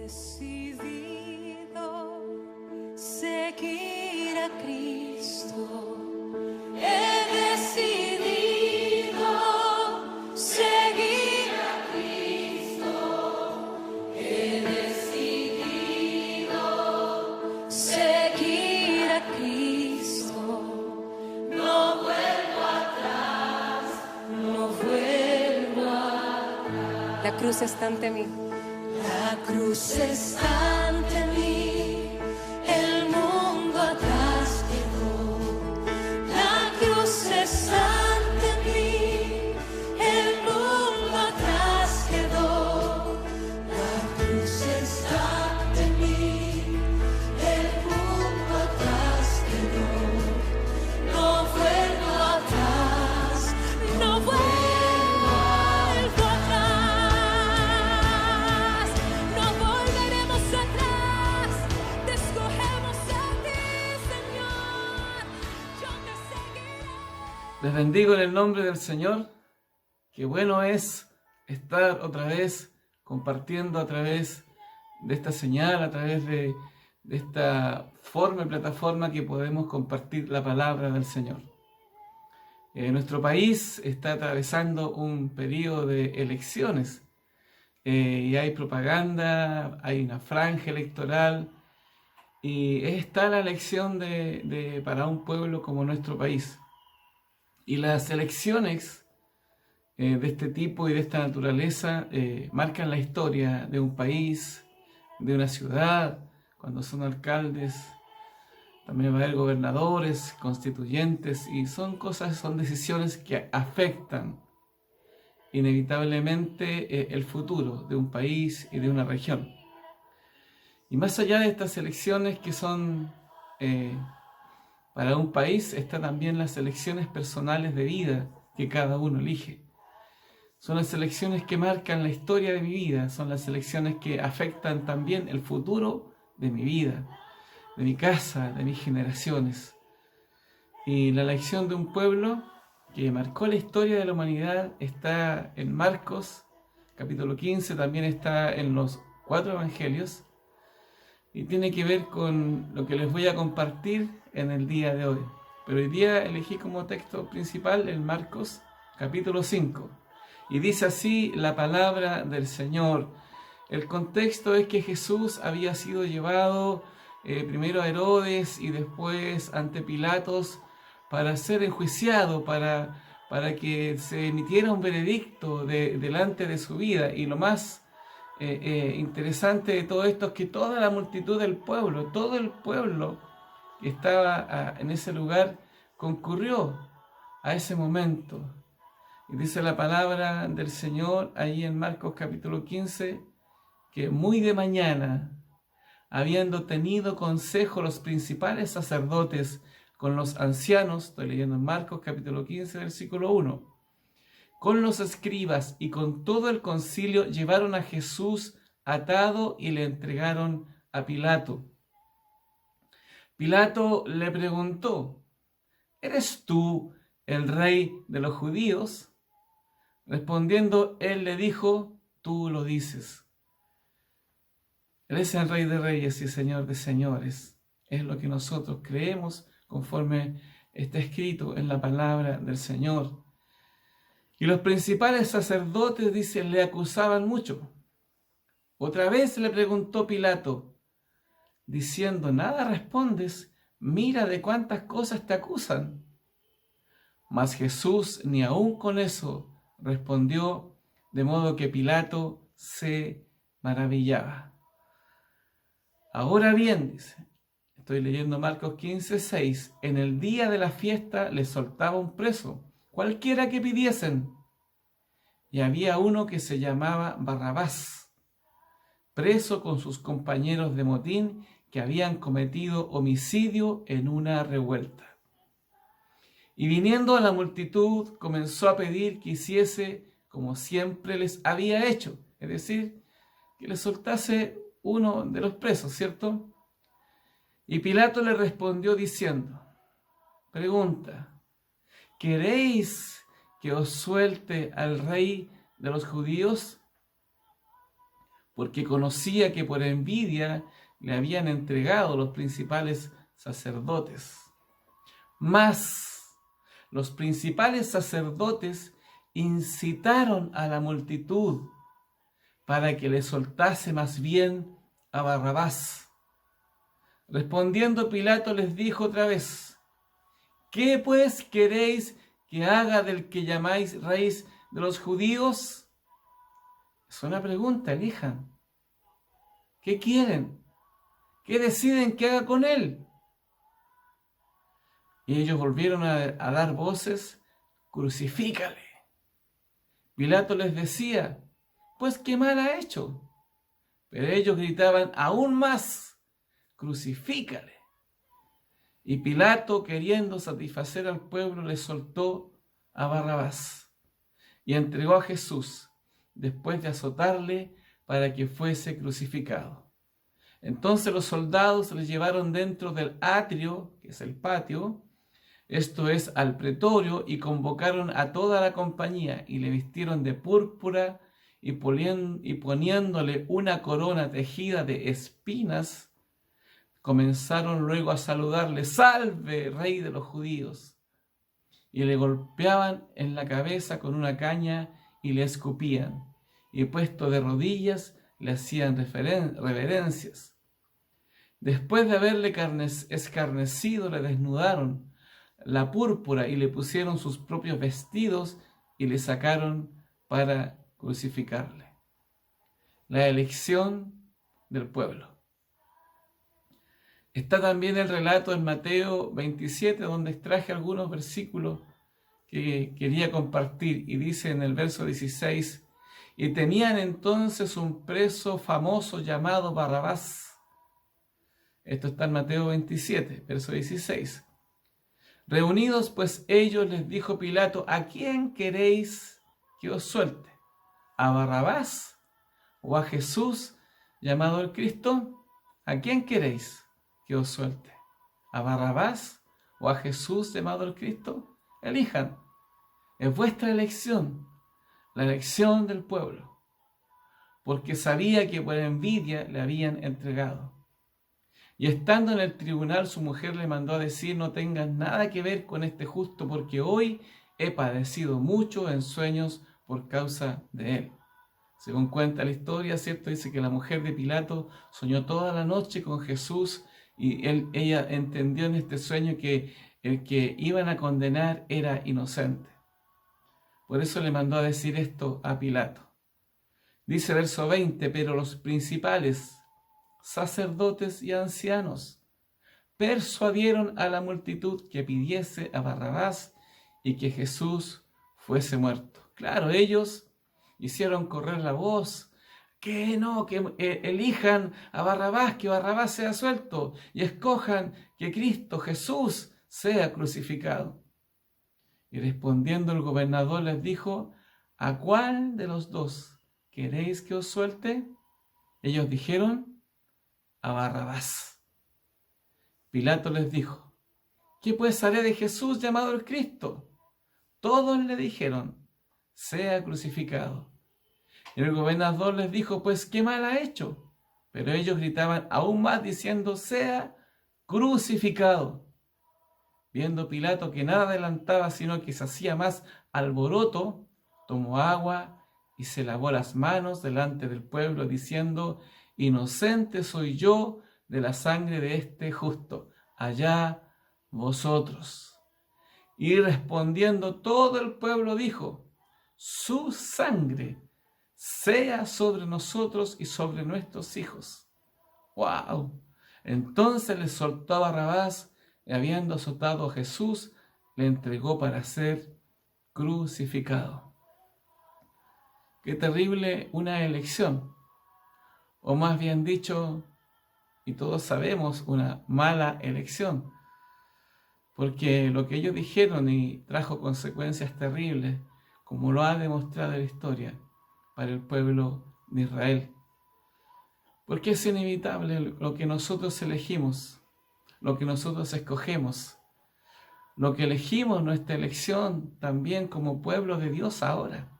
decidido seguir a Cristo. He decidido seguir a Cristo. He decidido seguir a Cristo. No vuelvo atrás, no vuelvo atrás. La cruz está ante mí. La cruz está ante mí, el mundo atrás quedó. La cruz está ante mí, el mundo atrás quedó. La cruz está ante mí, el mundo atrás quedó. No vuelvo atrás, no vuelvo. Les bendigo en el nombre del Señor. Qué bueno es estar otra vez compartiendo a través de esta señal, a través de esta forma y plataforma que podemos compartir la palabra del Señor. Nuestro país está atravesando un periodo de elecciones y hay propaganda, hay una franja electoral y está la elección para un pueblo como nuestro país. Y las elecciones de este tipo y de esta naturaleza marcan la historia de un país, de una ciudad, cuando son alcaldes, también va a haber gobernadores, constituyentes, y son decisiones que afectan inevitablemente el futuro de un país y de una región. Y más allá de estas elecciones que son para un país, están también las elecciones personales de vida que cada uno elige. Son las elecciones que marcan la historia de mi vida, son las elecciones que afectan también el futuro de mi vida, de mi casa, de mis generaciones. Y la elección de un pueblo que marcó la historia de la humanidad está en Marcos, capítulo 15, también está en los 4 evangelios, y tiene que ver con lo que les voy a compartir en el día de hoy. Pero hoy día elegí como texto principal el Marcos capítulo 5. Y dice así la palabra del Señor. El contexto es que Jesús había sido llevado primero a Herodes y después ante Pilatos para ser enjuiciado, para que se emitiera un veredicto delante de su vida. Y lo más interesante de todo esto es que toda la multitud del pueblo, todo el pueblo que estaba en ese lugar, concurrió a ese momento. Y dice la palabra del Señor ahí en Marcos capítulo 15, que muy de mañana, habiendo tenido consejo los principales sacerdotes con los ancianos, estoy leyendo en Marcos capítulo 15, versículo 1, con los escribas y con todo el concilio llevaron a Jesús atado y le entregaron a Pilato. Pilato le preguntó: ¿eres tú el rey de los judíos? Respondiendo, él le dijo: tú lo dices. Él es el Rey de Reyes y Señor de Señores. Es lo que nosotros creemos conforme está escrito en la palabra del Señor. Y los principales sacerdotes, dice, le acusaban mucho. Otra vez le preguntó Pilato, diciendo: ¿nada respondes? Mira de cuántas cosas te acusan. Mas Jesús ni aun con eso respondió, de modo que Pilato se maravillaba. Ahora bien, dice, estoy leyendo Marcos 15, 6, en el día de la fiesta les soltaba un preso, cualquiera que pidiesen. Y había uno que se llamaba Barrabás, preso con sus compañeros de motín que habían cometido homicidio en una revuelta. Y viniendo a la multitud, comenzó a pedir que hiciese como siempre les había hecho, es decir, que les soltase uno de los presos, ¿cierto? Y Pilato le respondió diciendo, pregunta, ¿queréis que os suelte al rey de los judíos? porque conocía que por envidia le habían entregado los principales sacerdotes. Mas los principales sacerdotes incitaron a la multitud para que le soltase más bien a Barrabás. Respondiendo Pilato les dijo otra vez: ¿qué pues queréis que haga del que llamáis rey de los judíos? Es una pregunta, elijan. ¿Qué quieren? ¿Qué deciden que haga con él? Y ellos volvieron a dar voces: crucifícale. Pilato les decía: pues qué mal ha hecho. Pero ellos gritaban aún más: crucifícale. Y Pilato, queriendo satisfacer al pueblo, le soltó a Barrabás y entregó a Jesús, después de azotarle, para que fuese crucificado. Entonces los soldados le llevaron dentro del atrio, que es el patio, esto es, al pretorio, y convocaron a toda la compañía, y le vistieron de púrpura, y poniéndole una corona tejida de espinas, comenzaron luego a saludarle: ¡salve, rey de los judíos! Y le golpeaban en la cabeza con una caña y le escupían, y puesto de rodillas le hacían reverencias. Después de haberle escarnecido, le desnudaron la púrpura y le pusieron sus propios vestidos y le sacaron para crucificarle. La elección del pueblo. Está también el relato en Mateo 27, donde extraje algunos versículos que quería compartir, y dice en el verso 16: y tenían entonces un preso famoso llamado Barrabás. Esto está en Mateo 27, verso 16. Reunidos pues ellos, les dijo Pilato: ¿a quién queréis que os suelte? ¿A Barrabás o a Jesús llamado el Cristo? ¿A quién queréis que os suelte? ¿A Barrabás o a Jesús llamado el Cristo? Elijan. Es vuestra elección, la elección del pueblo, porque sabía que por envidia le habían entregado. Y estando en el tribunal, su mujer le mandó a decir: no tengas nada que ver con este justo, porque hoy he padecido mucho en sueños por causa de él. Según cuenta la historia, ¿cierto? Dice que la mujer de Pilato soñó toda la noche con Jesús, y ella entendió en este sueño que el que iban a condenar era inocente. Por eso le mandó a decir esto a Pilato. Dice verso 20: pero los principales sacerdotes y ancianos persuadieron a la multitud que pidiese a Barrabás y que Jesús fuese muerto. Claro, ellos hicieron correr la voz: que no, que elijan a Barrabás, que Barrabás sea suelto, y escojan que Cristo Jesús sea crucificado. Y respondiendo el gobernador les dijo: ¿a cuál de los dos queréis que os suelte? Ellos dijeron: a Barrabás. Pilato les dijo: ¿qué pues haré de Jesús llamado el Cristo? Todos le dijeron: sea crucificado. Y el gobernador les dijo: pues qué mal ha hecho. Pero ellos gritaban aún más diciendo: sea crucificado. Viendo Pilato que nada adelantaba, sino que se hacía más alboroto, tomó agua y se lavó las manos delante del pueblo, diciendo: inocente soy yo de la sangre de este justo, allá vosotros. Y respondiendo todo el pueblo dijo: su sangre sea sobre nosotros y sobre nuestros hijos. ¡Wow! Entonces le soltó a Barrabás, y habiendo azotado a Jesús, le entregó para ser crucificado. Qué terrible una elección, o más bien dicho, y todos sabemos, una mala elección, porque lo que ellos dijeron y trajo consecuencias terribles, como lo ha demostrado la historia para el pueblo de Israel. Porque es inevitable lo que nosotros elegimos, lo que nosotros escogemos, lo que elegimos, nuestra elección también como pueblo de Dios ahora.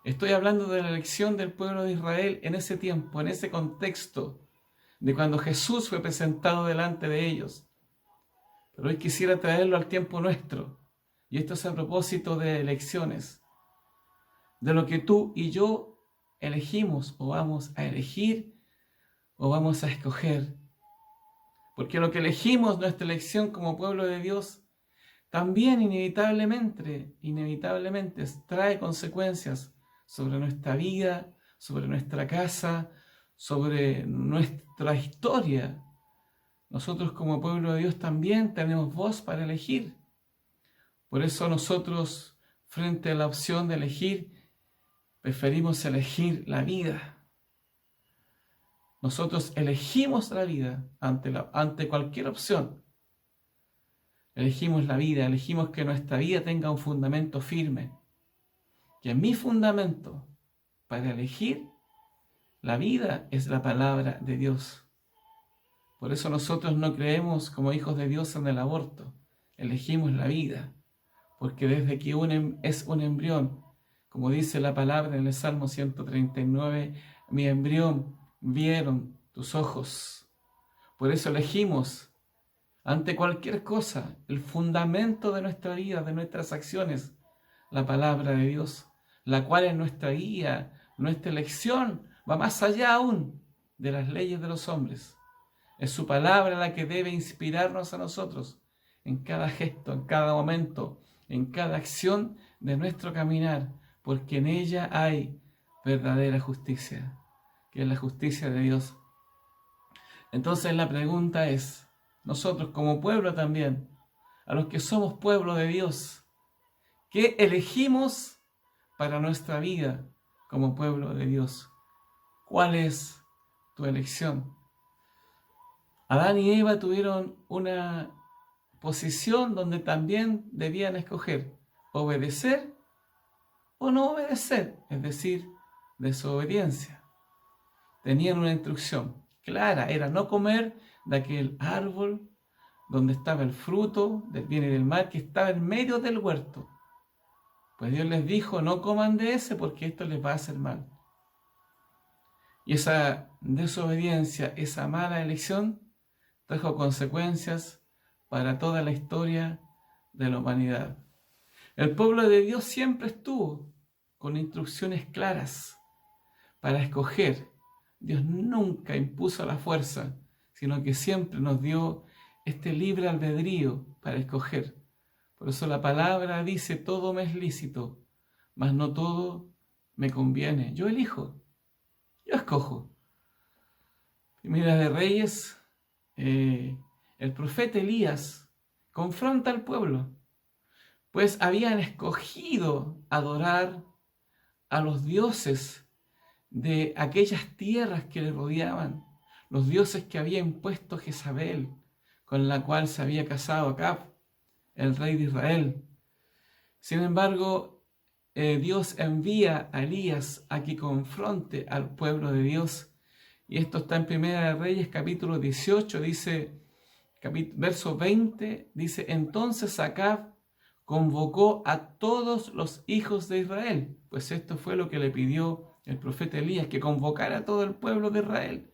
Estoy hablando de la elección del pueblo de Israel en ese tiempo, en ese contexto, de cuando Jesús fue presentado delante de ellos. Pero hoy quisiera traerlo al tiempo nuestro. Y esto es a propósito de elecciones. De lo que tú y yo elegimos o vamos a elegir o vamos a escoger. Porque lo que elegimos, nuestra elección como pueblo de Dios, también inevitablemente trae consecuencias sobre nuestra vida, sobre nuestra casa, sobre nuestra historia. Nosotros como pueblo de Dios también tenemos voz para elegir. Por eso nosotros, frente a la opción de elegir, preferimos elegir la vida. Nosotros elegimos la vida ante cualquier opción. Elegimos la vida, elegimos que nuestra vida tenga un fundamento firme. Que mi fundamento para elegir la vida es la palabra de Dios. Por eso nosotros no creemos como hijos de Dios en el aborto. Elegimos la vida. Porque desde que es un embrión, como dice la palabra en el Salmo 139, mi embrión vieron tus ojos. Por eso elegimos, ante cualquier cosa, el fundamento de nuestra vida, de nuestras acciones, la palabra de Dios, la cual es nuestra guía, nuestra elección, va más allá aún de las leyes de los hombres. Es su palabra la que debe inspirarnos a nosotros en cada gesto, en cada momento, en cada acción de nuestro caminar, porque en ella hay verdadera justicia, que es la justicia de Dios. Entonces la pregunta es, nosotros como pueblo también, a los que somos pueblo de Dios, ¿qué elegimos para nuestra vida como pueblo de Dios? ¿Cuál es tu elección? Adán y Eva tuvieron una posición donde también debían escoger obedecer o no obedecer, es decir, desobediencia. Tenían una instrucción clara, era no comer de aquel árbol donde estaba el fruto del bien y del mal que estaba en medio del huerto. Pues Dios les dijo, no coman de ese porque esto les va a hacer mal. Y esa desobediencia, esa mala elección, trajo consecuencias para toda la historia de la humanidad. El pueblo de Dios siempre estuvo con instrucciones claras para escoger. Dios nunca impuso la fuerza, sino que siempre nos dio este libre albedrío para escoger. Por eso la palabra dice, todo me es lícito, mas no todo me conviene. Yo elijo, yo escojo. Primera de Reyes, el profeta Elías confronta al pueblo, pues habían escogido adorar a los dioses de aquellas tierras que le rodeaban, los dioses que había impuesto Jezabel, con la cual se había casado Acab, el rey de Israel. Sin embargo, Dios envía a Elías a que confronte al pueblo de Dios. Y esto está en Primera de Reyes, capítulo 18, dice, verso 20, dice, entonces Acab convocó a todos los hijos de Israel. Pues esto fue lo que le pidió el profeta Elías, que convocara a todo el pueblo de Israel.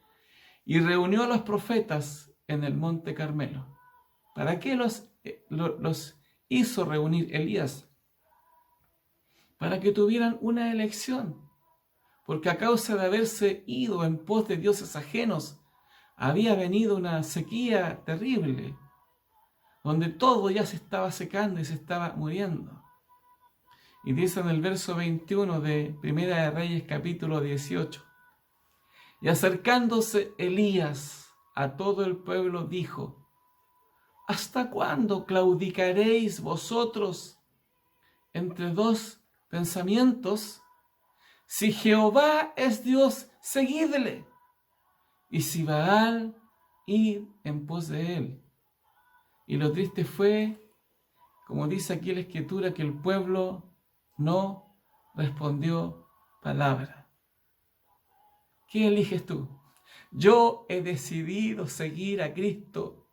Y reunió a los profetas en el monte Carmelo. ¿Para qué los hizo reunir Elías? Para que tuvieran una elección. Porque a causa de haberse ido en pos de dioses ajenos, había venido una sequía terrible, donde todo ya se estaba secando y se estaba muriendo. Y dice en el verso 21 de Primera de Reyes capítulo 18, y acercándose Elías a todo el pueblo dijo, ¿hasta cuándo claudicaréis vosotros entre dos pensamientos? Si Jehová es Dios, seguidle, y si Baal, id en pos de él. Y lo triste fue, como dice aquí la Escritura, que el pueblo no respondió palabra. ¿Qué eliges tú? Yo he decidido seguir a Cristo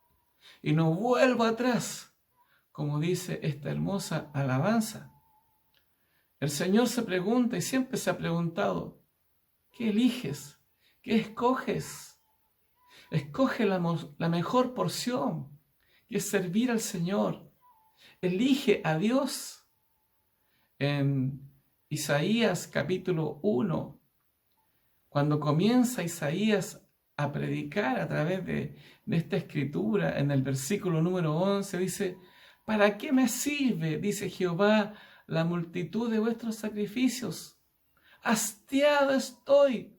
y no vuelvo atrás, como dice esta hermosa alabanza. El Señor se pregunta y siempre se ha preguntado, ¿qué eliges? ¿Qué escoges? Escoge la mejor porción, que es servir al Señor. Elige a Dios. En Isaías capítulo 1, cuando comienza Isaías a predicar a través de esta escritura, en el versículo número 11, dice, ¿para qué me sirve, dice Jehová, la multitud de vuestros sacrificios? Hastiado estoy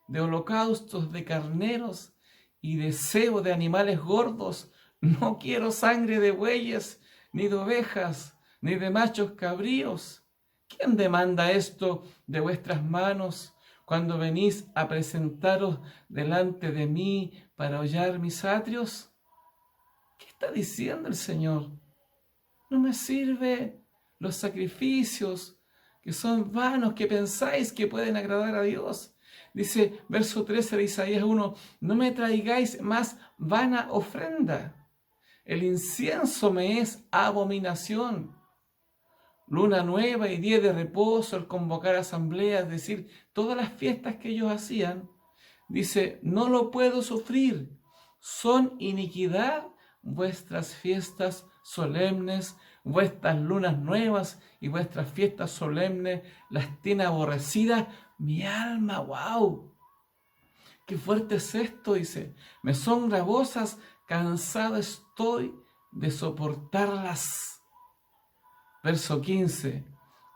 de holocaustos de carneros y de cebo de animales gordos. No quiero sangre de bueyes, ni de ovejas, ni de machos cabríos. ¿Quién demanda esto de vuestras manos cuando venís a presentaros delante de mí para hollar mis atrios? ¿Qué está diciendo el Señor? No me sirve los sacrificios que son vanos, que pensáis que pueden agradar a Dios. Dice, verso 13 de Isaías 1, no me traigáis más vana ofrenda. El incienso me es abominación. Luna nueva y día de reposo, el convocar asambleas, es decir, todas las fiestas que ellos hacían, dice, no lo puedo sufrir. Son iniquidad vuestras fiestas solemnes, vuestras lunas nuevas y vuestras fiestas solemnes, las tiene aborrecidas mi alma. ¡Wow! ¡Qué fuerte es esto! Dice, me son gravosas, cansado estoy de soportarlas. Verso 15,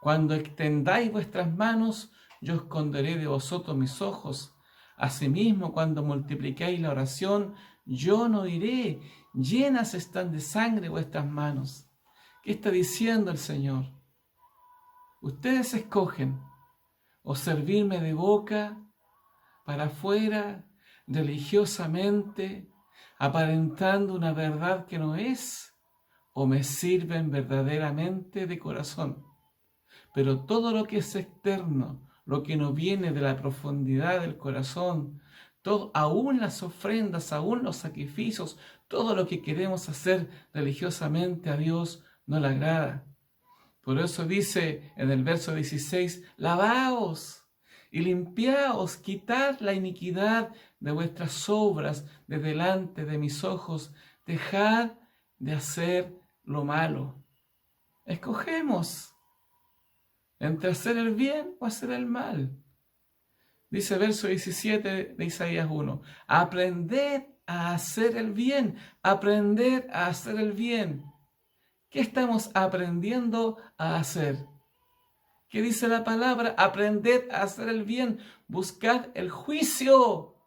cuando extendáis vuestras manos, yo esconderé de vosotros mis ojos. Asimismo, cuando multipliquéis la oración, yo no iré. Llenas están de sangre vuestras manos. ¿Qué está diciendo el Señor? Ustedes escogen o servirme de boca para afuera, religiosamente, aparentando una verdad que no es, o me sirven verdaderamente de corazón. Pero todo lo que es externo, lo que no viene de la profundidad del corazón, todo, aún las ofrendas, aún los sacrificios, todo lo que queremos hacer religiosamente a Dios no le agrada. Por eso dice en el verso 16, lavaos y limpiaos, quitad la iniquidad de vuestras obras de delante de mis ojos, dejad de hacer lo malo. Escogemos entre hacer el bien o hacer el mal. Dice verso 17 de Isaías 1, aprended a hacer el bien, aprended a hacer el bien. ¿Qué estamos aprendiendo a hacer? ¿Qué dice la palabra? Aprended a hacer el bien, buscad el juicio.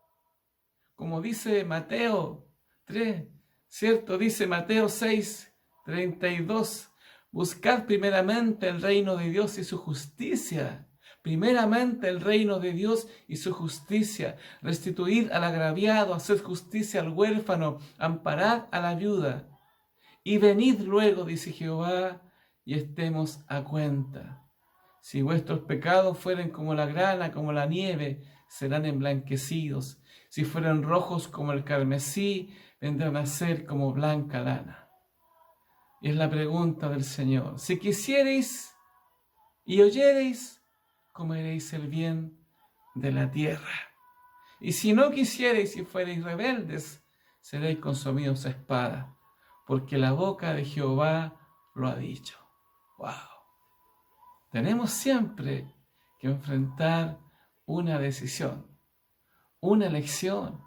Como dice Mateo 3, ¿cierto? Dice Mateo 6, 32, buscad primeramente el reino de Dios y su justicia. Primeramente el reino de Dios y su justicia. Restituid al agraviado, haced justicia al huérfano, amparad a la viuda. Y venid luego, dice Jehová, y estemos a cuenta. Si vuestros pecados fueren como la grana, como la nieve, serán emblanquecidos. Si fueren rojos como el carmesí, vendrán a ser como blanca lana. Y es la pregunta del Señor. Si quisiereis y oyereis, comeréis el bien de la tierra. Y si no quisiereis y fuereis rebeldes, seréis consumidos a espada, porque la boca de Jehová lo ha dicho. ¡Wow! Tenemos siempre que enfrentar una decisión, una elección.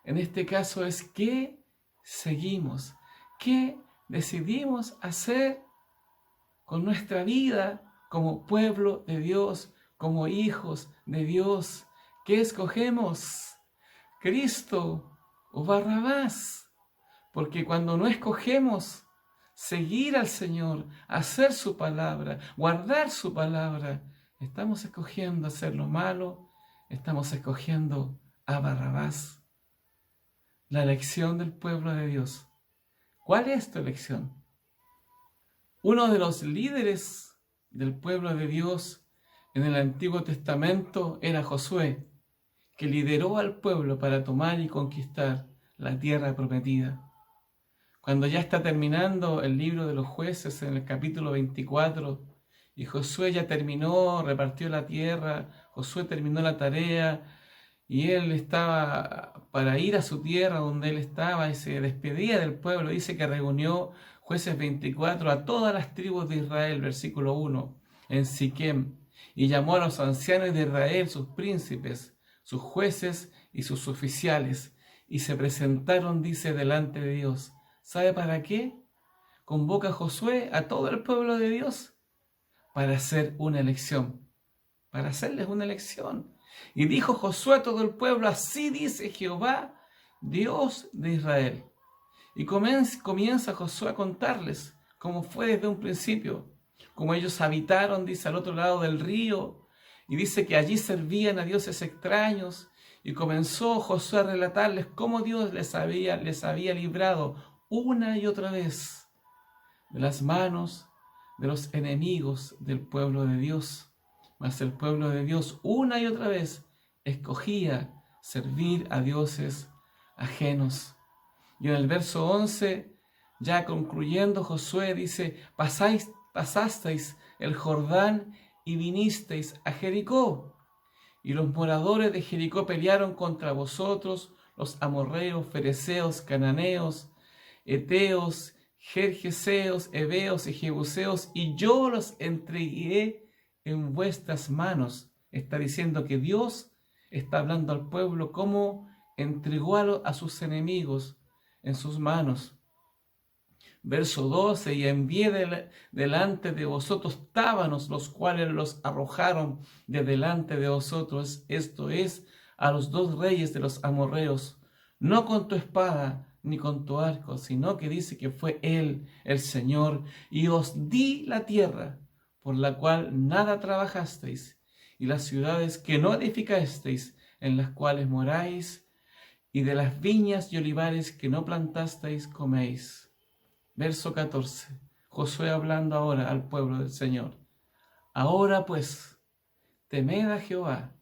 En este caso es qué seguimos, qué decidimos hacer con nuestra vida como pueblo de Dios, como hijos de Dios. ¿Qué escogemos? ¿Cristo o Barrabás? Porque cuando no escogemos seguir al Señor, hacer su palabra, guardar su palabra, estamos escogiendo hacer lo malo, estamos escogiendo a Barrabás. La elección del pueblo de Dios. ¿Cuál es tu elección? Uno de los líderes del pueblo de Dios en el Antiguo Testamento era Josué, que lideró al pueblo para tomar y conquistar la tierra prometida. Cuando ya está terminando el libro de los jueces en el capítulo 24 y Josué ya terminó, repartió la tierra, Josué terminó la tarea, y él estaba para ir a su tierra donde él estaba y se despedía del pueblo. Dice que reunió Jueces 24 a todas las tribus de Israel, versículo 1, en Siquem, y llamó a los ancianos de Israel, sus príncipes, sus jueces y sus oficiales, y se presentaron, dice, delante de Dios. ¿Sabe para qué? Convoca a Josué a todo el pueblo de Dios para hacer una elección, para hacerles una elección. Y dijo Josué a todo el pueblo: así dice Jehová, Dios de Israel. Y comienza Josué a contarles cómo fue desde un principio, cómo ellos habitaron, dice, al otro lado del río, y dice que allí servían a dioses extraños, y comenzó Josué a relatarles cómo Dios les había librado una y otra vez de las manos de los enemigos del pueblo de Dios. Mas el pueblo de Dios una y otra vez escogía servir a dioses ajenos. Y en el verso 11, ya concluyendo, Josué dice: pasasteis el Jordán y vinisteis a Jericó. Y los moradores de Jericó pelearon contra vosotros, los amorreos, fereceos, cananeos, eteos, gergeseos, heveos y jebuseos, y yo los entregué en vuestras manos. Está diciendo que Dios está hablando al pueblo cómo entregó a sus enemigos en sus manos. Verso 12: y envié delante de vosotros tábanos, los cuales los arrojaron de delante de vosotros, esto es, a los 2 reyes de los amorreos, no con tu espada ni con tu arco, sino que dice que fue Él, el Señor, y os di la tierra, por la cual nada trabajasteis, y las ciudades que no edificasteis, en las cuales moráis, y de las viñas y olivares que no plantasteis, coméis. Verso 14. Josué hablando ahora al pueblo del Señor. Ahora pues, temed a Jehová,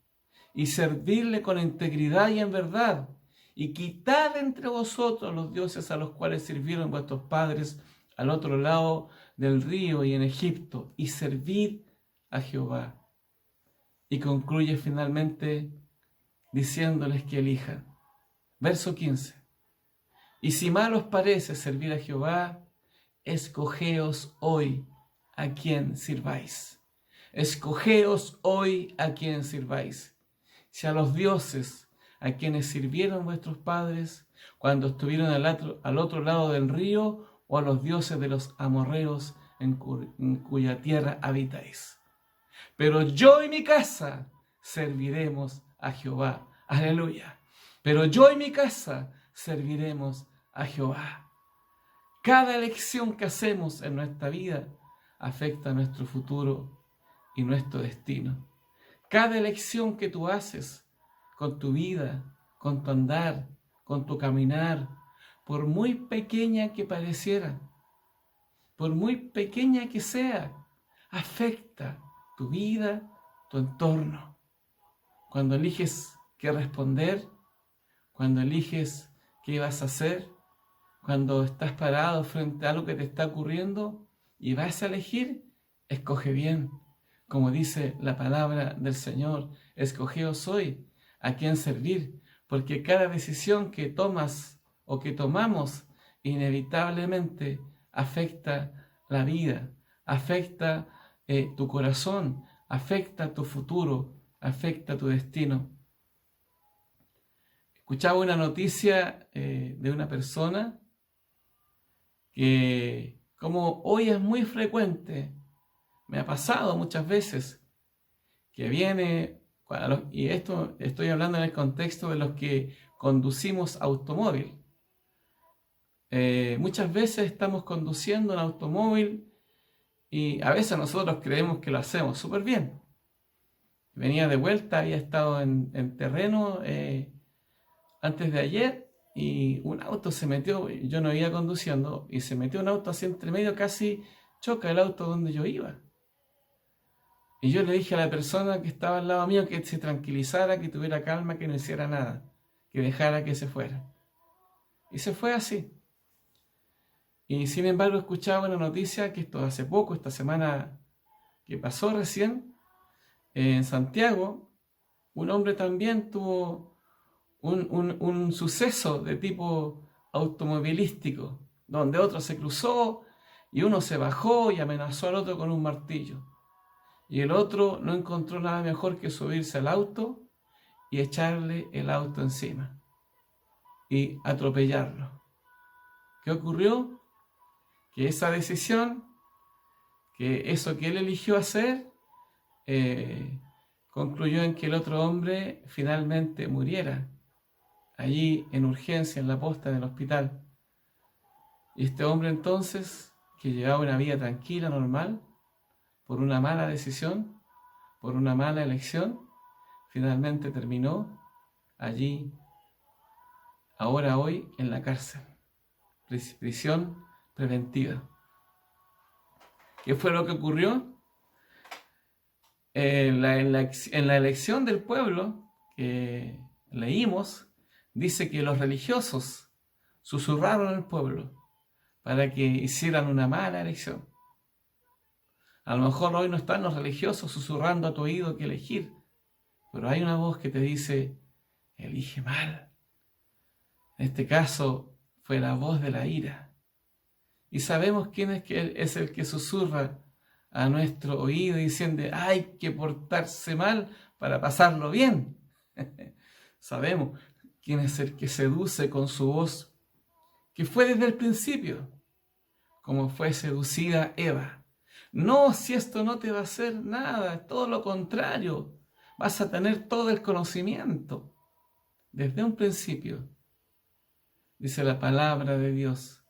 y servidle con integridad y en verdad, y quitad entre vosotros los dioses a los cuales sirvieron vuestros padres al otro lado del río y en Egipto, y servid a Jehová. Y concluye finalmente diciéndoles que elijan. Verso 15. Y si mal os parece servir a Jehová, escogeos hoy a quien sirváis. Escogeos hoy a quien sirváis. Si a los dioses a quienes sirvieron vuestros padres cuando estuvieron al otro lado del río, o a los dioses de los amorreos en cuya tierra habitáis. Pero yo y mi casa serviremos a Jehová. Aleluya. Pero yo y mi casa serviremos a Jehová. Cada elección que hacemos en nuestra vida afecta nuestro futuro y nuestro destino. Cada elección que tú haces con tu vida, con tu andar, con tu caminar, por muy pequeña que pareciera, por muy pequeña que sea, afecta tu vida, tu entorno. Cuando eliges qué responder, cuando eliges qué vas a hacer, cuando estás parado frente a algo que te está ocurriendo y vas a elegir, escoge bien. Como dice la palabra del Señor, escogeos hoy a quién servir, porque cada decisión que tomas o que tomamos inevitablemente afecta la vida, afecta tu corazón, afecta tu futuro, afecta tu destino. Escuchaba una noticia de una persona que, como hoy es muy frecuente, me ha pasado muchas veces, que viene, y esto estoy hablando en el contexto de los que conducimos automóvil. Muchas veces estamos conduciendo un automóvil y a veces nosotros creemos que lo hacemos súper bien. Venía de vuelta, había estado en terreno antes de ayer y un auto se metió, yo no iba conduciendo, y se metió un auto así entre medio, casi choca el auto donde yo iba. Y yo le dije a la persona que estaba al lado mío que se tranquilizara, que tuviera calma, que no hiciera nada, que dejara que se fuera. Y se fue así. Y sin embargo escuchaba una noticia que esto hace poco, esta semana que pasó recién en Santiago, un hombre también tuvo un suceso de tipo automovilístico, donde otro se cruzó y uno se bajó y amenazó al otro con un martillo. Y el otro no encontró nada mejor que subirse al auto y echarle el auto encima y atropellarlo. ¿Qué ocurrió? Que esa decisión, que eso que él eligió hacer, concluyó en que el otro hombre finalmente muriera allí en urgencia, en la posta del hospital. Y este hombre entonces, que llevaba una vida tranquila, normal, por una mala decisión, por una mala elección, finalmente terminó allí, ahora hoy, en la cárcel. Prisión preventiva. ¿Qué fue lo que ocurrió? En la elección del pueblo que leímos, dice que los religiosos susurraron al pueblo para que hicieran una mala elección. A lo mejor hoy no están los religiosos susurrando a tu oído que elegir, pero hay una voz que te dice, elige mal. En este caso fue la voz de la ira. Y sabemos quién es el que susurra a nuestro oído diciendo, hay que portarse mal para pasarlo bien. Sabemos quién es el que seduce con su voz, que fue desde el principio, como fue seducida Eva. No, si esto no te va a hacer nada, es todo lo contrario, vas a tener todo el conocimiento. Desde un principio, dice la palabra de Dios,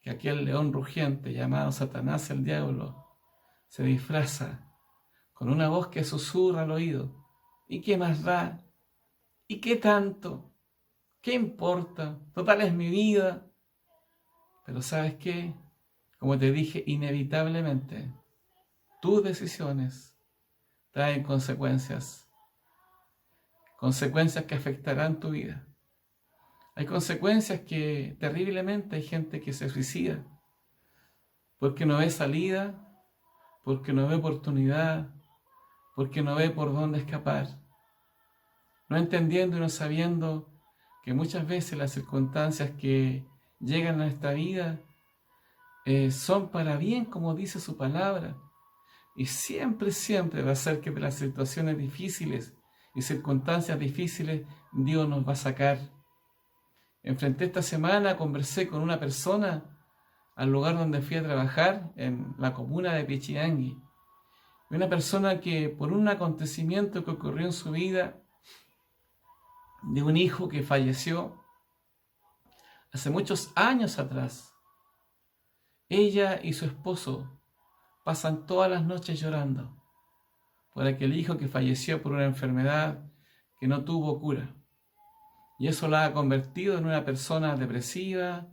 que aquel león rugiente llamado Satanás el diablo se disfraza con una voz que susurra al oído. ¿Y qué más da? ¿Y qué tanto? ¿Qué importa? Total es mi vida. Pero ¿sabes qué? Como te dije, inevitablemente tus decisiones traen consecuencias. Consecuencias que afectarán tu vida. Hay consecuencias que terriblemente hay gente que se suicida porque no ve salida, porque no ve oportunidad, porque no ve por dónde escapar, no entendiendo y no sabiendo que muchas veces las circunstancias que llegan a nuestra vida son para bien, como dice su palabra, y siempre va a ser que de las situaciones difíciles y circunstancias difíciles Dios nos va a sacar. Enfrenté esta semana, conversé con una persona al lugar donde fui a trabajar, en la comuna de Pichidangui. Una persona que por un acontecimiento que ocurrió en su vida, de un hijo que falleció hace muchos años atrás, ella y su esposo pasan todas las noches llorando por aquel hijo que falleció por una enfermedad que no tuvo cura. Y eso la ha convertido en una persona depresiva,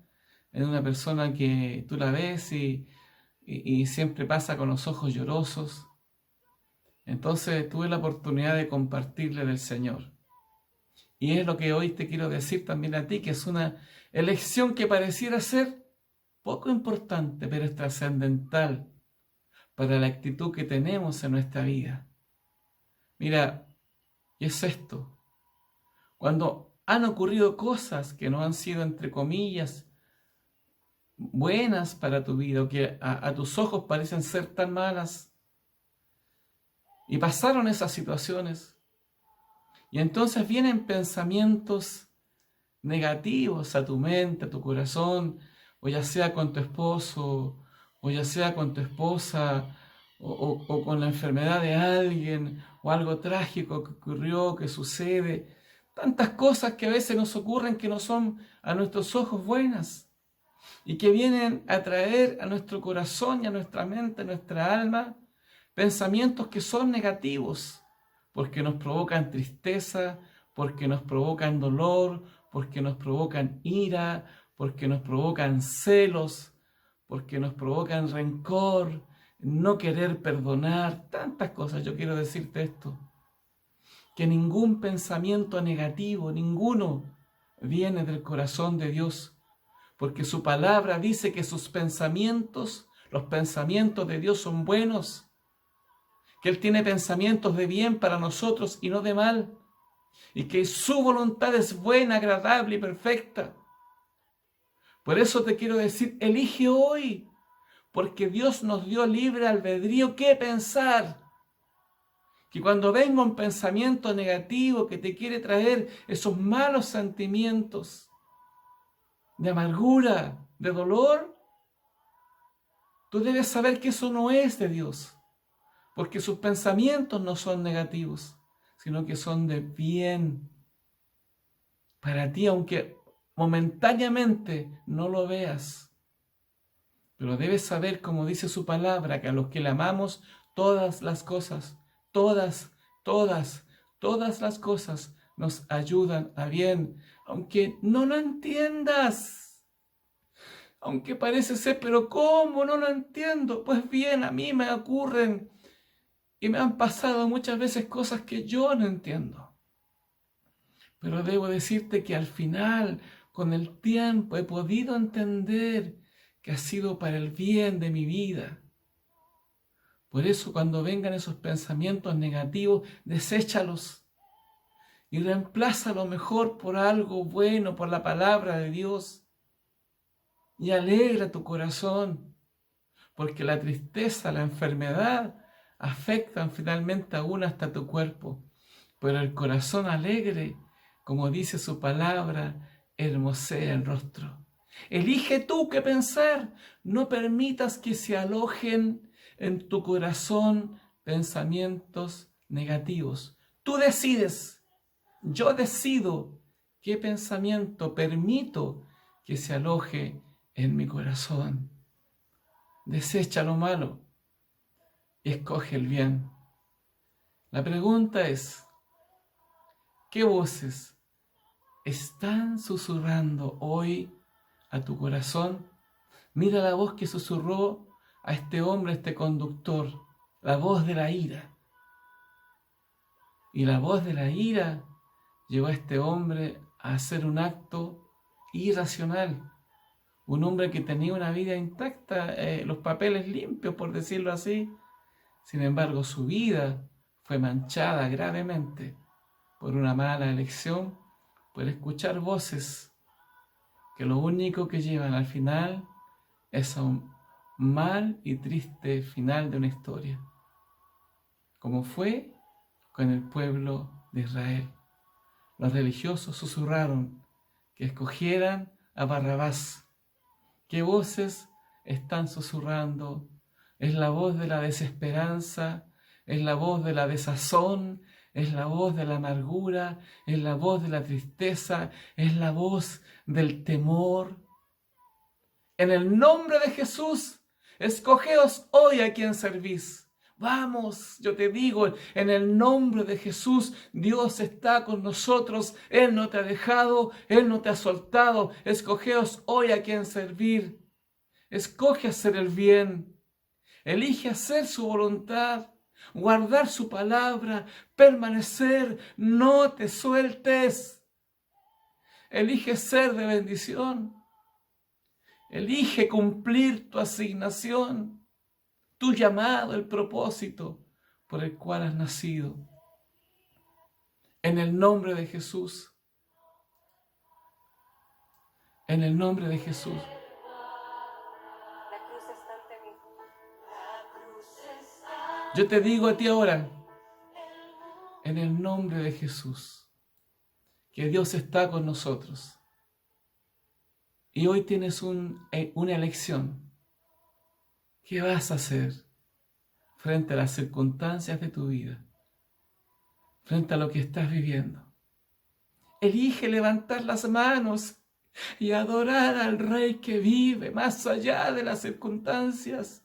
en una persona que tú la ves y siempre pasa con los ojos llorosos. Entonces tuve la oportunidad de compartirle del Señor. Y es lo que hoy te quiero decir también a ti, que es una elección que pareciera ser poco importante, pero es trascendental para la actitud que tenemos en nuestra vida. Mira, ¿qué es esto? Cuando han ocurrido cosas que no han sido, entre comillas, buenas para tu vida, o que a tus ojos parecen ser tan malas, y pasaron esas situaciones, y entonces vienen pensamientos negativos a tu mente, a tu corazón, o ya sea con tu esposo, o ya sea con tu esposa, o con la enfermedad de alguien, o algo trágico que ocurrió, que sucede. Tantas cosas que a veces nos ocurren que no son a nuestros ojos buenas, y que vienen a traer a nuestro corazón y a nuestra mente, a nuestra alma, pensamientos que son negativos, porque nos provocan tristeza, porque nos provocan dolor, porque nos provocan ira, porque nos provocan celos, porque nos provocan rencor, no querer perdonar, tantas cosas. Yo quiero decirte esto, que ningún pensamiento negativo, ninguno, viene del corazón de Dios, porque su palabra dice que sus pensamientos, los pensamientos de Dios son buenos que Él tiene pensamientos de bien para nosotros y no de mal, y que su voluntad es buena, agradable y perfecta. Por eso te quiero decir, elige hoy, porque Dios nos dio libre albedrío qué pensar. Que cuando venga un pensamiento negativo que te quiere traer esos malos sentimientos de amargura, de dolor, tú debes saber que eso no es de Dios, porque sus pensamientos no son negativos, sino que son de bien para ti, aunque momentáneamente no lo veas. Pero debes saber, como dice su palabra, que a los que le amamos, todas las cosas, todas las cosas nos ayudan a bien, aunque no lo entiendas. Aunque parece ser, pero ¿cómo no lo entiendo? Pues bien, a mí me ocurren y me han pasado muchas veces cosas que yo no entiendo. Pero debo decirte que al final, con el tiempo, he podido entender que ha sido para el bien de mi vida. Por eso, cuando vengan esos pensamientos negativos, deséchalos y reemplázalo mejor por algo bueno, por la palabra de Dios. Y alegra tu corazón, porque la tristeza, la enfermedad afectan finalmente aún hasta tu cuerpo. Pero el corazón alegre, como dice su palabra, hermosea el rostro. Elige tú qué pensar. No permitas que se alojen en tu corazón pensamientos negativos. Tú decides. Yo decido qué pensamiento permito que se aloje en mi corazón. Desecha lo malo y escoge el bien. La pregunta es, ¿qué voces están susurrando hoy a tu corazón? Mira la voz que susurró a este hombre, a este conductor, la voz de la ira. Y la voz de la ira llevó a este hombre a hacer un acto irracional. Un hombre que tenía una vida intacta, los papeles limpios, por decirlo así. Sin embargo, su vida fue manchada gravemente por una mala elección, por escuchar voces que lo único que llevan al final es a un mal y triste final de una historia, como fue con el pueblo de Israel. Los religiosos susurraron que escogieran a Barrabás. ¿Qué voces están susurrando? Es la voz de la desesperanza, es la voz de la desazón, es la voz de la amargura, es la voz de la tristeza, es la voz del temor. En el nombre de Jesús, escogeos hoy a quien servís. Vamos, yo te digo, en el nombre de Jesús, Dios está con nosotros. Él no te ha dejado, Él no te ha soltado. Escogeos hoy a quien servir. Escoge hacer el bien. Elige hacer su voluntad, guardar su palabra, permanecer, no te sueltes. Elige ser de bendición. Elige cumplir tu asignación, tu llamado, el propósito por el cual has nacido. En el nombre de Jesús. En el nombre de Jesús. La cruz está ante mí. Yo te digo a ti ahora, en el nombre de Jesús, que Dios está con nosotros. Y hoy tienes una elección. ¿Qué vas a hacer frente a las circunstancias de tu vida? Frente a lo que estás viviendo. Elige levantar las manos y adorar al Rey que vive más allá de las circunstancias.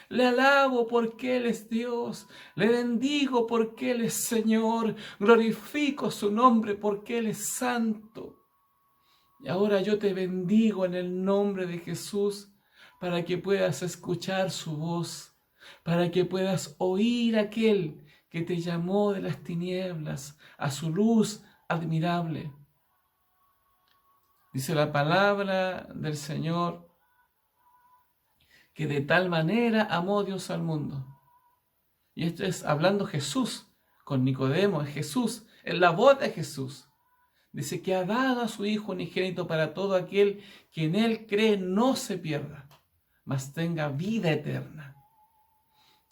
Le alabo porque Él es Dios, le bendigo porque Él es Señor, glorifico su nombre porque Él es santo. Y ahora yo te bendigo en el nombre de Jesús para que puedas escuchar su voz, para que puedas oír a aquel que te llamó de las tinieblas a su luz admirable. Dice la palabra del Señor que de tal manera amó Dios al mundo. Y esto es hablando Jesús con Nicodemo, es Jesús, es la voz de Jesús. Dice que ha dado a su Hijo unigénito para todo aquel que en Él cree no se pierda, mas tenga vida eterna.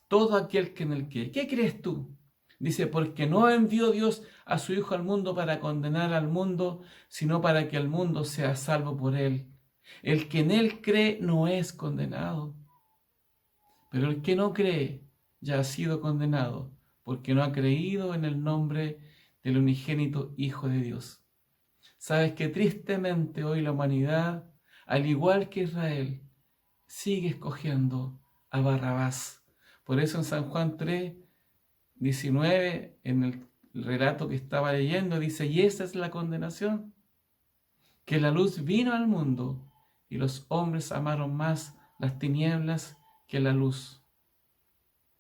Todo aquel que en Él cree. ¿Qué crees tú? Dice, porque no envió Dios a su Hijo al mundo para condenar al mundo, sino para que el mundo sea salvo por Él. El que en Él cree no es condenado, pero el que no cree ya ha sido condenado, porque no ha creído en el nombre del unigénito Hijo de Dios. Sabes que tristemente hoy la humanidad, al igual que Israel, sigue escogiendo a Barrabás. Por eso en San Juan 3:19, en el relato que estaba leyendo, dice, y esa es la condenación, que la luz vino al mundo y los hombres amaron más las tinieblas que la luz,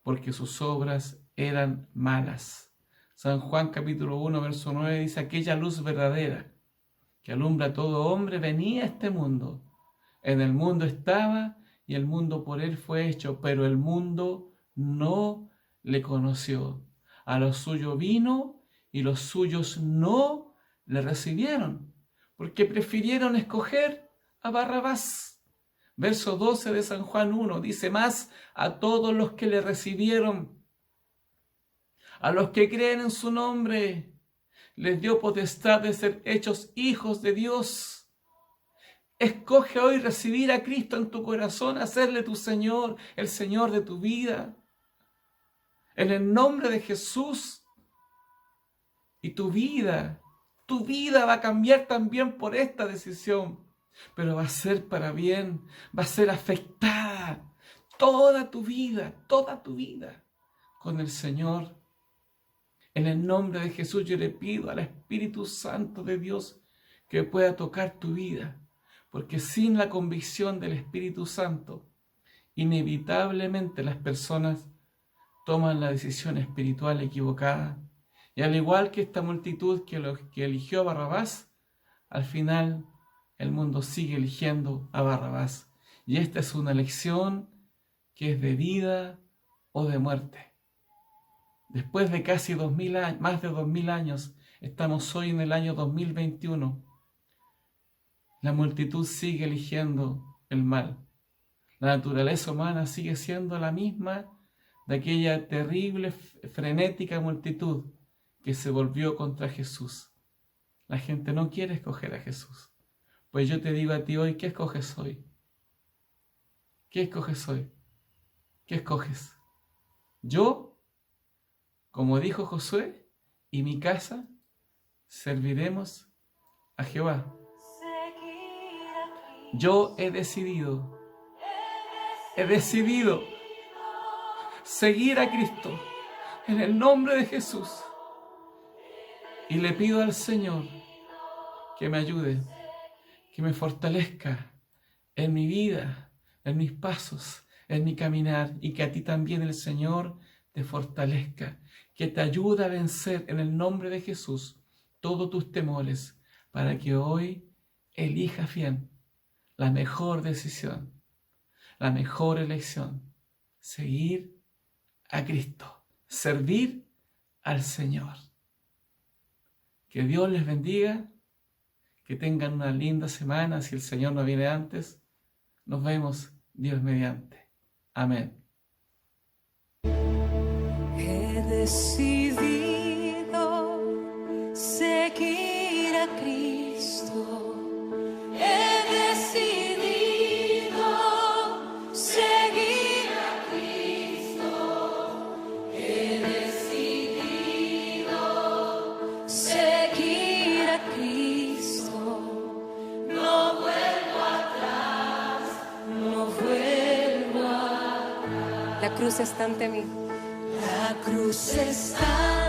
porque sus obras eran malas. San Juan capítulo 1, verso 9 dice, aquella luz verdadera que alumbra a todo hombre venía a este mundo. En el mundo estaba y el mundo por él fue hecho, pero el mundo no le conoció. A los suyos vino y los suyos no le recibieron, porque prefirieron escoger a Barrabás. Verso 12 de San Juan 1 dice, más a todos los que le recibieron, a los que creen en su nombre, les dio potestad de ser hechos hijos de Dios. Escoge hoy recibir a Cristo en tu corazón, hacerle tu Señor, el Señor de tu vida. En el nombre de Jesús. Y tu vida va a cambiar también por esta decisión. Pero va a ser para bien, va a ser afectada toda tu vida con el Señor. En el nombre de Jesús yo le pido al Espíritu Santo de Dios que pueda tocar tu vida, porque sin la convicción del Espíritu Santo, inevitablemente las personas toman la decisión espiritual equivocada. Y al igual que esta multitud que eligió a Barrabás, al final el mundo sigue eligiendo a Barrabás. Y esta es una elección que es de vida o de muerte. Después de casi 2000 años, más de 2000 años, estamos hoy en el año 2021. La multitud sigue eligiendo el mal. La naturaleza humana sigue siendo la misma de aquella terrible, frenética multitud que se volvió contra Jesús. La gente no quiere escoger a Jesús. Pues yo te digo a ti hoy, ¿qué escoges hoy? ¿Qué escoges hoy? ¿Qué escoges? Yo, como dijo Josué, y mi casa serviremos a Jehová. Yo he decidido seguir a Cristo en el nombre de Jesús. Y le pido al Señor que me ayude, que me fortalezca en mi vida, en mis pasos, en mi caminar, y que a ti también el Señor te fortalezca, que te ayude a vencer en el nombre de Jesús todos tus temores, para que hoy elijas bien la mejor decisión, la mejor elección, seguir a Cristo, servir al Señor. Que Dios les bendiga, que tengan una linda semana. Si el Señor no viene antes, nos vemos Dios mediante. Amén. He decidido seguir a Cristo. He decidido seguir a Cristo. He decidido seguir a Cristo. No vuelvo atrás, no vuelvo atrás. La cruz está ante mí. La cruz está